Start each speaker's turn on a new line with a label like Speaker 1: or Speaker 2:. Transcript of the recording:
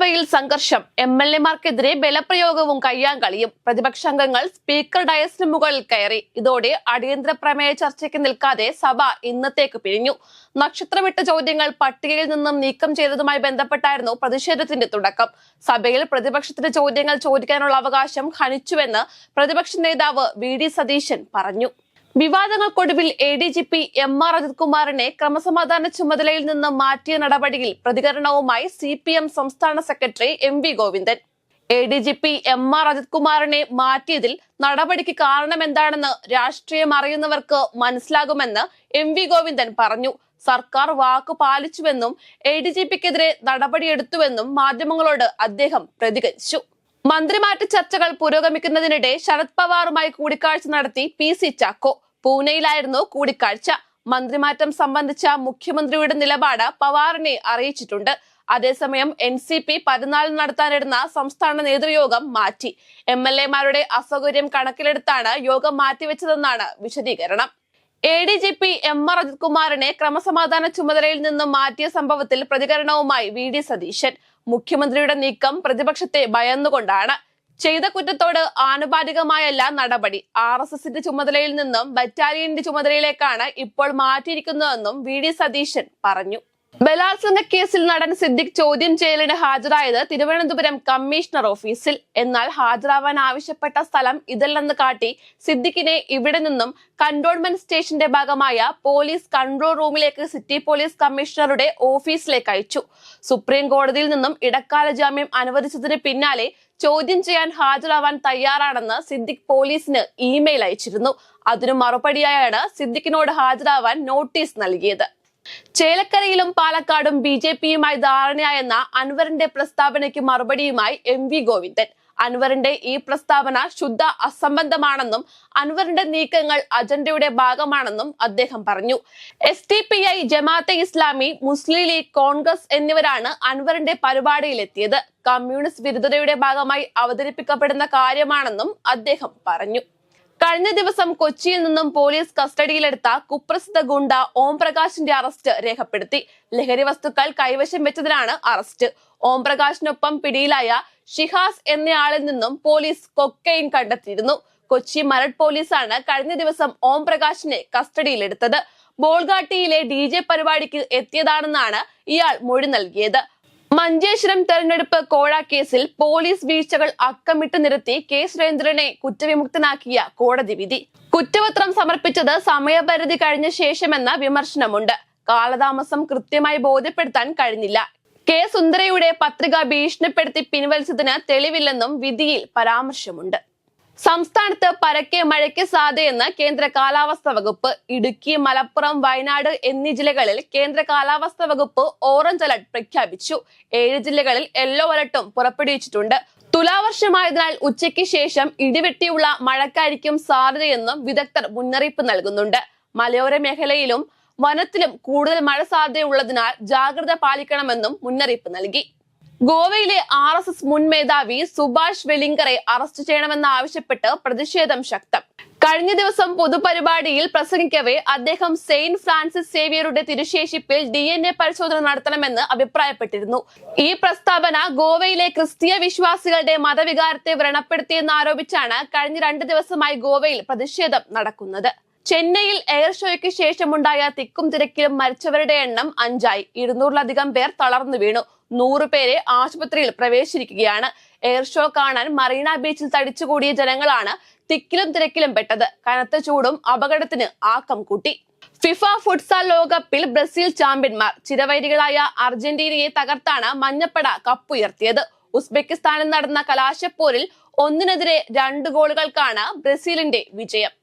Speaker 1: ലോക്സഭയിൽ സംഘർഷം, എംഎൽഎമാർക്കെതിരെ ബലപ്രയോഗവും കയ്യാങ്കളിയും. പ്രതിപക്ഷാംഗങ്ങൾ സ്പീക്കർ ഡയസിന് മുകളിൽ കയറി. ഇതോടെ അടിയന്തര പ്രമേയ ചർച്ചയ്ക്ക് നിൽക്കാതെ സഭ ഇന്നത്തേക്ക് പിരിഞ്ഞു. നക്ഷത്രമിട്ട ചോദ്യങ്ങൾ പട്ടികയിൽ നിന്നും നീക്കം ചെയ്തതുമായി ബന്ധപ്പെട്ടായിരുന്നു പ്രതിഷേധത്തിന്റെ തുടക്കം. സഭയിൽ പ്രതിപക്ഷത്തിന് ചോദ്യങ്ങൾ ചോദിക്കാനുള്ള അവകാശം ഹനിച്ചുവെന്ന് പ്രതിപക്ഷ നേതാവ് വി.ഡി. സതീശൻ പറഞ്ഞു. വിവാദങ്ങൾക്കൊടുവിൽ എ.ഡി.ജി.പി എം.ആർ. അജിത് കുമാറിനെ ക്രമസമാധാന ചുമതലയിൽ നിന്ന് മാറ്റിയ നടപടിയിൽ പ്രതികരണവുമായി CPM സംസ്ഥാന secretary M.V. Govindan. ADGP M R. Ajith കുമാറിനെ മാറ്റിയതിൽ നടപടിക്ക് കാരണമെന്താണെന്ന് രാഷ്ട്രീയം അറിയുന്നവർക്ക് മനസ്സിലാകുമെന്ന് M.V. ഗോവിന്ദൻ പറഞ്ഞു. സർക്കാർ വാക്കു പാലിച്ചുവെന്നും എ.ഡി.ജി.പിക്കെതിരെ നടപടിയെടുത്തുവെന്നും മാധ്യമങ്ങളോട് അദ്ദേഹം പ്രതികരിച്ചു. മന്ത്രിമാറ്റ ചർച്ചകൾ പുരോഗമിക്കുന്നതിനിടെ ശരത് പവാറുമായി കൂടിക്കാഴ്ച നടത്തി PC ചാക്കോ. പൂനെയിലായിരുന്നു കൂടിക്കാഴ്ച. മന്ത്രിമാറ്റം സംബന്ധിച്ച മുഖ്യമന്ത്രിയുടെ നിലപാട് പവാറിനെ അറിയിച്ചിട്ടുണ്ട്. അതേസമയം NCP 14 നടത്താനിരുന്ന സംസ്ഥാന നേതൃയോഗം മാറ്റി. MLA-മാരുടെ അസൗകര്യം കണക്കിലെടുത്താണ് യോഗം മാറ്റിവെച്ചതെന്നാണ് വിശദീകരണം. എ.ഡി.ജി.പി എം.ആർ. അജിത് കുമാറിനെ ക്രമസമാധാന ചുമതലയിൽ നിന്നും മാറ്റിയ സംഭവത്തിൽ പ്രതികരണവുമായി വി.ഡി. സതീശൻ. മുഖ്യമന്ത്രിയുടെ നീക്കം പ്രതിപക്ഷത്തെ ഭയന്നുകൊണ്ടാണ്. ചെയ്ത കുറ്റത്തോട് ആനുപാതികമായല്ല നടപടി. RSSന്റെ ചുമതലയിൽ നിന്നും ബറ്റാലിയന്റെ ചുമതലയിലേക്കാണ് ഇപ്പോൾ മാറ്റിയിരിക്കുന്നതെന്നും വി.ഡി. സതീശൻ പറഞ്ഞു. ബലാത്സംഗ കേസിൽ നടൻ സിദ്ദിഖ് ചോദ്യം ചെയ്യലിന് ഹാജരായത് തിരുവനന്തപുരം കമ്മീഷണർ ഓഫീസിൽ. എന്നാൽ ഹാജരാവാൻ ആവശ്യപ്പെട്ട സ്ഥലം ഇതല്ലെന്ന് കാട്ടി സിദ്ദിഖിനെ ഇവിടെ നിന്നും കന്റോൺമെന്റ് സ്റ്റേഷന്റെ ഭാഗമായ പോലീസ് കൺട്രോൾ റൂമിലേക്ക് സിറ്റി പോലീസ് കമ്മീഷണറുടെ ഓഫീസിലേക്ക് അയച്ചു. സുപ്രീം കോടതിയിൽ നിന്നും ഇടക്കാല ജാമ്യം അനുവദിച്ചതിന് പിന്നാലെ ചോദ്യം ചെയ്യാൻ ഹാജരാവാൻ തയ്യാറാണെന്ന് സിദ്ദിഖ് പോലീസിന് ഇമെയിൽ അയച്ചിരുന്നു. അതിനു മറുപടിയായാണ് സിദ്ദിഖിനോട് ഹാജരാവാൻ നോട്ടീസ് നൽകിയത്. ചേലക്കരയിലും പാലക്കാടും BJPയുമായി ധാരണയായെന്ന അൻവറിന്റെ പ്രസ്താവനയ്ക്ക് മറുപടിയുമായി M.V. ഗോവിന്ദൻ. അൻവറിന്റെ ഈ പ്രസ്താവന ശുദ്ധ അസംബന്ധമാണെന്നും അൻവറിന്റെ നീക്കങ്ങൾ അജണ്ടയുടെ ഭാഗമാണെന്നും അദ്ദേഹം പറഞ്ഞു. SDPI, ജമാഅത്തെ ഇസ്ലാമി, മുസ്ലിം ലീഗ്, കോൺഗ്രസ് എന്നിവരാണ് അൻവറിന്റെ പരിപാടിയിലെത്തിയത്. കമ്മ്യൂണിസ്റ്റ് വിരുദ്ധതയുടെ ഭാഗമായി അവതരിപ്പിക്കപ്പെടുന്ന കാര്യമാണെന്നും അദ്ദേഹം പറഞ്ഞു. കഴിഞ്ഞ ദിവസം കൊച്ചിയിൽ നിന്നും പോലീസ് കസ്റ്റഡിയിലെടുത്ത കുപ്രസിദ്ധ ഗുണ്ട ഓംപ്രകാശിന്റെ അറസ്റ്റ് രേഖപ്പെടുത്തി. ലഹരി വസ്തുക്കൾ കൈവശം വെച്ചതിനാണ് അറസ്റ്റ്. ഓംപ്രകാശിനൊപ്പം പിടിയിലായ ഷിഹാസ് എന്നയാളിൽ നിന്നും പോലീസ് കൊക്കൈൻ കണ്ടെത്തിയിരുന്നു. കൊച്ചി മരട് പോലീസാണ് കഴിഞ്ഞ ദിവസം ഓംപ്രകാശിനെ കസ്റ്റഡിയിലെടുത്തത്. ബോൾഗാട്ടിയിലെ DJ പരിപാടിക്ക് എത്തിയതാണെന്നാണ് ഇയാൾ മൊഴി നൽകിയത്. മഞ്ചേശ്വരം തെരഞ്ഞെടുപ്പ് കോഴ കേസിൽ പോലീസ് വീഴ്ചകൾ അക്കമിട്ട് നിരത്തി K. സുരേന്ദ്രനെ കുറ്റവിമുക്തനാക്കിയ കോടതി വിധി. കുറ്റപത്രം സമർപ്പിച്ചത് സമയപരിധി കഴിഞ്ഞ ശേഷമെന്ന വിമർശനമുണ്ട്. കാലതാമസം കൃത്യമായി ബോധ്യപ്പെടുത്താൻ കഴിഞ്ഞില്ല. K. സുന്ദരയുടെ പത്രിക ഭീഷണിപ്പെടുത്തി പിൻവലിച്ചതിന് തെളിവില്ലെന്നും വിധിയിൽ പരാമർശമുണ്ട്. സംസ്ഥാനത്ത് പരക്കെ മഴയ്ക്ക് സാധ്യതയെന്ന് കേന്ദ്ര കാലാവസ്ഥാ വകുപ്പ്. ഇടുക്കി, മലപ്പുറം, വയനാട് എന്നീ ജില്ലകളിൽ കേന്ദ്ര കാലാവസ്ഥാ വകുപ്പ് ഓറഞ്ച് അലർട്ട് പ്രഖ്യാപിച്ചു. 7 ജില്ലകളിൽ യെല്ലോ അലർട്ടും പുറപ്പെടുവിച്ചിട്ടുണ്ട്. തുലാവർഷമായതിനാൽ ഉച്ചയ്ക്ക് ശേഷം ഇടിവെട്ടിയുള്ള മഴയ്ക്കായിരിക്കും സാധ്യതയെന്നും വിദഗ്ധർ മുന്നറിയിപ്പ് നൽകുന്നുണ്ട്. മലയോര മേഖലയിലും വനത്തിലും കൂടുതൽ മഴ സാധ്യതയുള്ളതിനാൽ ജാഗ്രത പാലിക്കണമെന്നും മുന്നറിയിപ്പ് നൽകി. ഗോവയിലെ RSS മുൻ മേധാവി സുഭാഷ് വെലിംഗറെ അറസ്റ്റ് ചെയ്യണമെന്നാവശ്യപ്പെട്ട് പ്രതിഷേധം ശക്തം. കഴിഞ്ഞ ദിവസം പൊതുപരിപാടിയിൽ പ്രസംഗിക്കവേ അദ്ദേഹം സെയിന്റ് ഫ്രാൻസിസ് സേവിയറുടെ തിരുശേഷിപ്പിൽ DNA പരിശോധന നടത്തണമെന്ന് അഭിപ്രായപ്പെട്ടിരുന്നു. ഈ പ്രസ്താവന ഗോവയിലെ ക്രിസ്തീയ വിശ്വാസികളുടെ മതവികാരത്തെ വ്രണപ്പെടുത്തിയെന്നാരോപിച്ചാണ് കഴിഞ്ഞ 2 ദിവസമായി ഗോവയിൽ പ്രതിഷേധം നടക്കുന്നത്. ചെന്നൈയിൽ എയർ ഷോയ്ക്ക് ശേഷമുണ്ടായ തിക്കും തിരക്കിലും മരിച്ചവരുടെ എണ്ണം 5ആയി. 200-ലധികം പേർ തളർന്നു വീണു. 100 പേരെ ആശുപത്രിയിൽ പ്രവേശിച്ചിരിക്കുകയാണ്. എയർ ഷോ കാണാൻ മറീന ബീച്ചിൽ തടിച്ചുകൂടിയ ജനങ്ങളാണ് തിക്കിലും തിരക്കിലും പെട്ടത്. കനത്ത ചൂടും അപകടത്തിന് ആക്കം കൂട്ടി. ഫിഫ ഫുട്സാൽ ലോകകപ്പിൽ ബ്രസീൽ ചാമ്പ്യന്മാർ. ചിരവൈരികളായ അർജന്റീനയെ തകർത്താണ് മഞ്ഞപ്പട കപ്പുയർത്തിയത്. ഉസ്ബെക്കിസ്ഥാനിൽ നടന്ന കലാശപ്പോരിൽ 1-2 ഗോളുകൾക്കാണ് ബ്രസീലിന്റെ വിജയം.